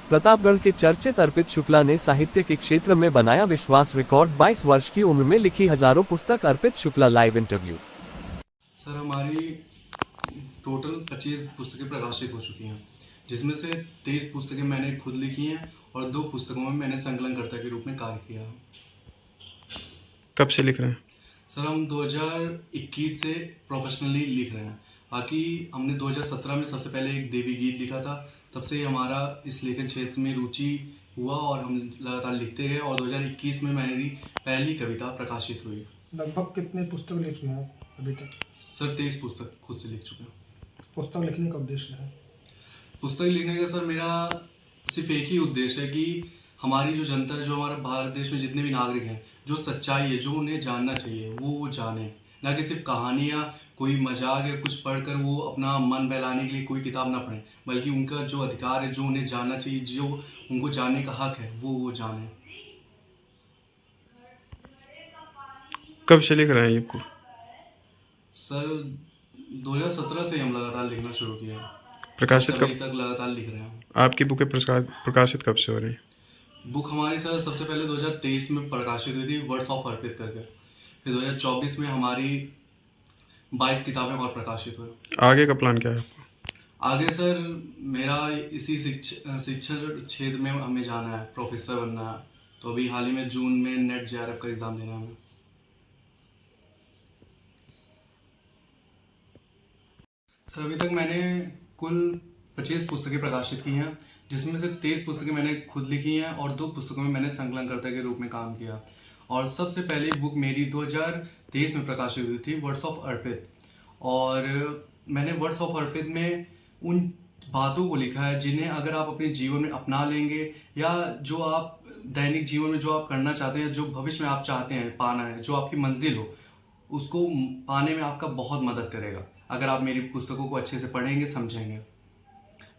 प्रतापगढ़ के चर्चित अर्पित शुक्ला ने साहित्य के क्षेत्र में बनाया विश्वास रिकॉर्ड। 22 वर्ष की उम्र में लिखी हजारों पुस्तक। अर्पित शुक्ला लाइव इंटरव्यू। सर, हमारी टोटल 25 पुस्तकें प्रकाशित हो चुकी हैं, जिसमें से 23 पुस्तकें मैंने खुद लिखी हैं और 2 पुस्तकों में मैंने संकलनकर्ता के रूप में कार्य किया है। कब से लिख रहे हैं? सर, हम 2021 से प्रोफेशनली लिख रहे हैं। बाकी हमने 2017 में सबसे पहले एक देवी गीत लिखा था, तब से हमारा इस लेखन क्षेत्र में रुचि हुआ और हम लगातार लिखते गए और 2021 में मेरी पहली कविता प्रकाशित हुई। लगभग कितने पुस्तक लिख चुके हैं अभी तक? सर, 23 पुस्तक खुद से लिख चुके हैं। पुस्तक लिखने का उद्देश्य है? पुस्तक लिखने का सर मेरा सिर्फ एक ही उद्देश्य है कि हमारी जो जनता है, जो हमारे भारत देश में जितने भी नागरिक हैं, जो सच्चाई है, जो उन्हें जानना चाहिए वो जाने, ना कि सिर्फ कहानियाँ, कोई मजाक या कुछ पढ़कर वो अपना मन बहलाने के लिए कोई किताब ना पढ़ें, बल्कि उनका जो अधिकार है, जो उन्हें जानना चाहिए, जो उनको जानने का हक है, वो जाने। कब से लिख रहे हैं ये बुक? सर, 2017 से हम लगातार लिखना शुरू किया है। प्रकाशित अभी कब? तक लगातार लिख रहे हैं। आपकी बुकें प्रकाशित कब से हो रही है? बुक हमारी सर सबसे पहले 2023 में प्रकाशित हुई थी, वर्ड्स ऑफ अर्पित करके। फिर 2024 में हमारी 22 किताबें और प्रकाशित हुई। आगे का प्लान क्या है आपका? आगे सर मेरा इसी शिक्षण क्षेत्र में हमें जाना है, प्रोफेसर बनना है। तो अभी हाल ही में जून में नेट जेआरएफ का एग्ज़ाम देना है हमें। सर, अभी तक मैंने कुल 25 पुस्तकें प्रकाशित की हैं, जिसमें से 23 पुस्तकें मैंने खुद लिखी हैं और 2 पुस्तकों में मैंने संकलनकर्ता के रूप में काम किया। और सबसे पहली बुक मेरी 2023 में प्रकाशित हुई थी, वर्ड्स ऑफ अर्पित। और मैंने वर्ड्स ऑफ अर्पित में उन बातों को लिखा है जिन्हें अगर आप अपने जीवन में अपना लेंगे, या जो आप दैनिक जीवन में जो आप करना चाहते हैं, जो भविष्य में आप चाहते हैं पाना है, जो आपकी मंजिल हो, उसको पाने में आपका बहुत मदद करेगा अगर आप मेरी पुस्तकों को अच्छे से पढ़ेंगे, समझेंगे।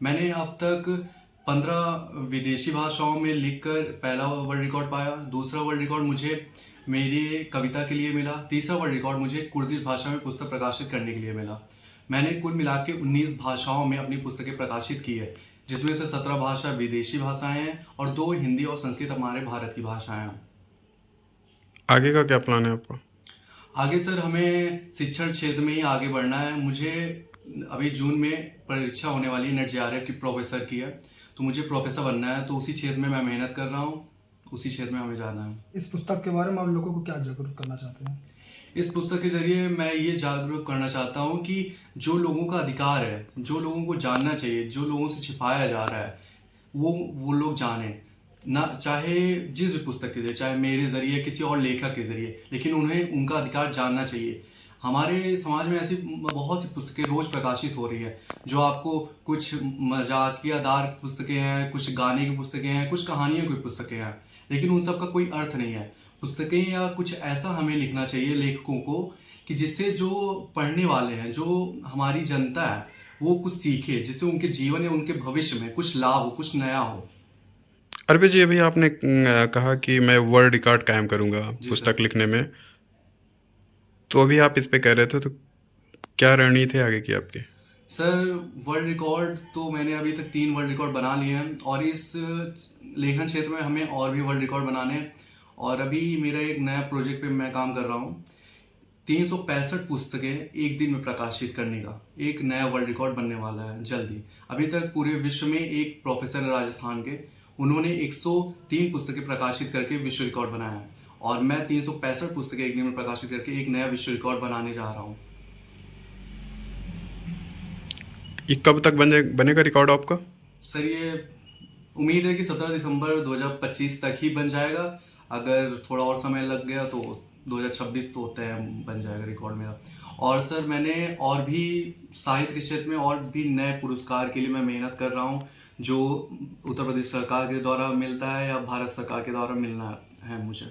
मैंने अब तक 15 विदेशी भाषाओं में लिखकर पहला वर्ल्ड रिकॉर्ड पाया। दूसरा वर्ल्ड रिकॉर्ड मुझे मेरी कविता के लिए मिला। तीसरा वर्ल्ड रिकॉर्ड मुझे कुर्दिश भाषा में पुस्तक प्रकाशित करने के लिए मिला। मैंने कुल मिला के 19 भाषाओं में अपनी पुस्तकें प्रकाशित की है, जिसमें से 17 भाषा विदेशी भाषाएं हैं और 2 हिंदी और संस्कृत हमारे भारत की भाषाएं हैं। आगे का क्या प्लान है आपका? आगे सर हमें शिक्षण क्षेत्र में ही आगे बढ़ना है। मुझे अभी जून में परीक्षा होने वाली है नेट जेआरएफ की, प्रोफेसर की है, तो मुझे प्रोफेसर बनना है। तो उसी क्षेत्र में मैं मेहनत कर रहा हूँ, उसी क्षेत्र में हमें जाना है। इस पुस्तक के बारे में आप लोगों को क्या जागरूक करना चाहते हैं? इस पुस्तक के जरिए मैं ये जागरूक करना चाहता हूँ कि जो लोगों का अधिकार है, जो लोगों को जानना चाहिए, जो लोगों से छिपाया जा रहा है, वो लोग जाने ना, चाहे जिस भी पुस्तक के जरिए, चाहे मेरे जरिए, किसी और लेखक के जरिए, लेकिन उन्हें उनका अधिकार जानना चाहिए। हमारे समाज में ऐसी बहुत सी पुस्तकें रोज प्रकाशित हो रही है, जो आपको कुछ मजाकियादार पुस्तकें हैं, कुछ गाने की पुस्तकें हैं, कुछ कहानियों की पुस्तकें हैं, लेकिन उन सब का कोई अर्थ नहीं है। पुस्तकें या कुछ ऐसा हमें लिखना चाहिए लेखकों को कि जिससे जो पढ़ने वाले हैं, जो हमारी जनता है, वो कुछ सीखे, जिससे उनके जीवन या उनके भविष्य में कुछ लाभ हो, कुछ नया हो। अर्पित जी, अभी आपने कहा कि मैं वर्ल्ड रिकॉर्ड कायम करूंगा पुस्तक लिखने में, तो अभी आप इस पे कह रहे थे, तो क्या रणनीति है आगे की आपकी? सर, वर्ल्ड रिकॉर्ड तो मैंने अभी तक 3 वर्ल्ड रिकॉर्ड बना लिए हैं और इस लेखन क्षेत्र में हमें और भी वर्ल्ड रिकॉर्ड बनाने हैं। और अभी मेरा एक नया प्रोजेक्ट पे मैं काम कर रहा हूँ, 365 पुस्तकें एक दिन में प्रकाशित करने का एक नया वर्ल्ड रिकॉर्ड बनने वाला है जल्दी। अभी तक पूरे विश्व में एक प्रोफेसर है राजस्थान के, उन्होंने 103 पुस्तकें प्रकाशित करके विश्व रिकॉर्ड बनाया है, और मैं 365 पुस्तकें एक दिन में प्रकाशित करके एक नया विश्व रिकॉर्ड बनाने जा रहा हूँ। ये कब तक बनेगा रिकॉर्ड आपका? सर, ये उम्मीद है कि 17 दिसंबर 2025 तक ही बन जाएगा। अगर थोड़ा और समय लग गया तो 2026 तो तय बन जाएगा रिकॉर्ड मेरा। और सर, मैंने और भी साहित्य के क्षेत्र में और भी नए पुरस्कार के लिए मैं मेहनत कर रहा हूँ, जो उत्तर प्रदेश सरकार के द्वारा मिलता है या भारत सरकार के द्वारा मिलना है मुझे।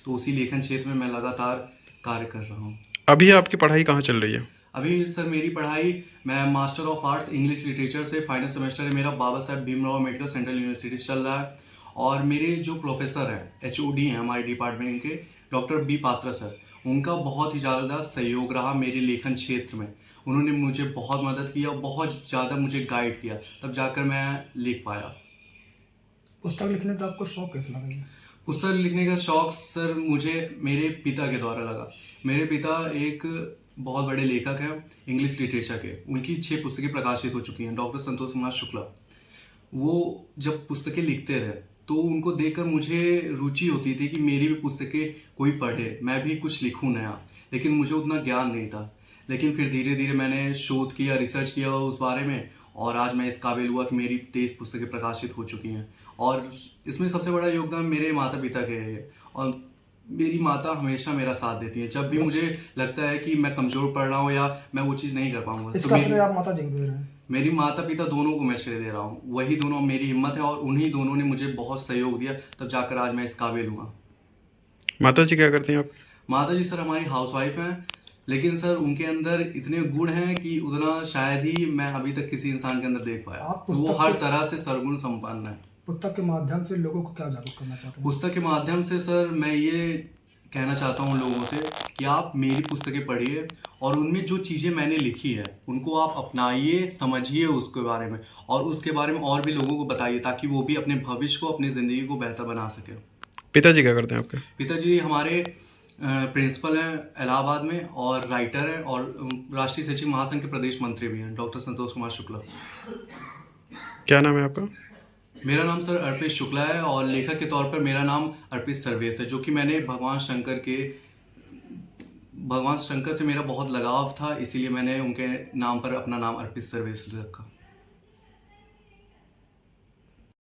तो उसी लेखन क्षेत्र में मैं लगातार कार्य कर रहा हूँ। अभी आपकी पढ़ाई कहाँ चल रही है? अभी सर मेरी पढ़ाई, मैं master of arts English literature से फाइनल सेमेस्टर है मेरा, बाबा साहेब भीमराव अम्बेडकर सेंट्रल यूनिवर्सिटी चल रहा है। और मेरे जो प्रोफेसर हैं, HOD हैं हमारे डिपार्टमेंट के, डॉक्टर B पात्रा सर, उनका बहुत ही ज़्यादा सहयोग रहा मेरे लेखन क्षेत्र में। उन्होंने मुझे बहुत मदद किया और बहुत ज़्यादा मुझे गाइड किया, तब जाकर मैं लिख पाया। पुस्तक लिखने का आपको शौक कैसे लगा ये? पुस्तक लिखने का शौक सर मुझे मेरे पिता के द्वारा लगा। मेरे पिता एक बहुत बड़े लेखक हैं, इंग्लिश लिटरेचर के। उनकी 6 पुस्तकें प्रकाशित हो चुकी हैं, डॉक्टर संतोष कुमार शुक्ला। वो जब पुस्तकें लिखते थे तो उनको देखकर मुझे रुचि होती थी कि मेरी भी पुस्तकें कोई पढ़े, मैं भी कुछ लिखूं नया। लेकिन मुझे उतना ज्ञान नहीं था। लेकिन फिर धीरे धीरे मैंने शोध किया, रिसर्च किया उस बारे में, और आज मैं इस काबिल हुआ कि मेरी 23 पुस्तकें प्रकाशित हो चुकी हैं। और इसमें सबसे बड़ा योगदान मेरे माता पिता के है। और मेरी माता हमेशा मेरा साथ देती है। जब भी मुझे लगता है कि मैं कमज़ोर पड़ रहा हूँ या मैं वो चीज़ नहीं कर पाऊंगा, तो इसका श्रेय आप माता जी को दे रहे हैं? मेरी माता पिता दोनों को मैं श्रेय दे रहा हूँ। वही दोनों मेरी हिम्मत है और उन्हीं दोनों ने मुझे बहुत सहयोग दिया, तब जाकर आज मैं इस काबिल हुआ। माता जी क्या करती हैं आप? माता जी सर हमारी हाउसवाइफ हैं, लेकिन सर उनके अंदर इतने गुण हैं कि उतना शायद ही मैं अभी तक किसी इंसान के अंदर देख पाया। आप तो वो पुस्तक हर के- तरह से सरगुण संपन्न है। पुस्तक के माध्यम से लोगों को क्या जागरूक करना चाहते हैं? पुस्तक के माध्यम से सर मैं ये कहना चाहता हूँ लोगों से कि आप मेरी पुस्तकें पढ़िए और उनमें जो चीज़ें मैंने लिखी है उनको आप अपनाइए, समझिए उसके बारे में, और उसके बारे में और भी लोगों को बताइए, ताकि वो भी अपने भविष्य को, अपनी ज़िंदगी को बेहतर बना सके। पिताजी क्या करते हैं आपके? पिताजी हमारे प्रिंसिपल हैं इलाहाबाद में, और राइटर हैं, और राष्ट्रीय सचिव महासंघ के प्रदेश मंत्री भी हैं, डॉक्टर संतोष कुमार शुक्ला। क्या नाम है आपका? मेरा नाम सर अर्पित शुक्ला है, और लेखक के तौर पर मेरा नाम अर्पित सर्वेश है, जो कि मैंने भगवान शंकर से मेरा बहुत लगाव था, इसीलिए मैंने उनके नाम पर अपना नाम अर्पित सर्वेश रखा।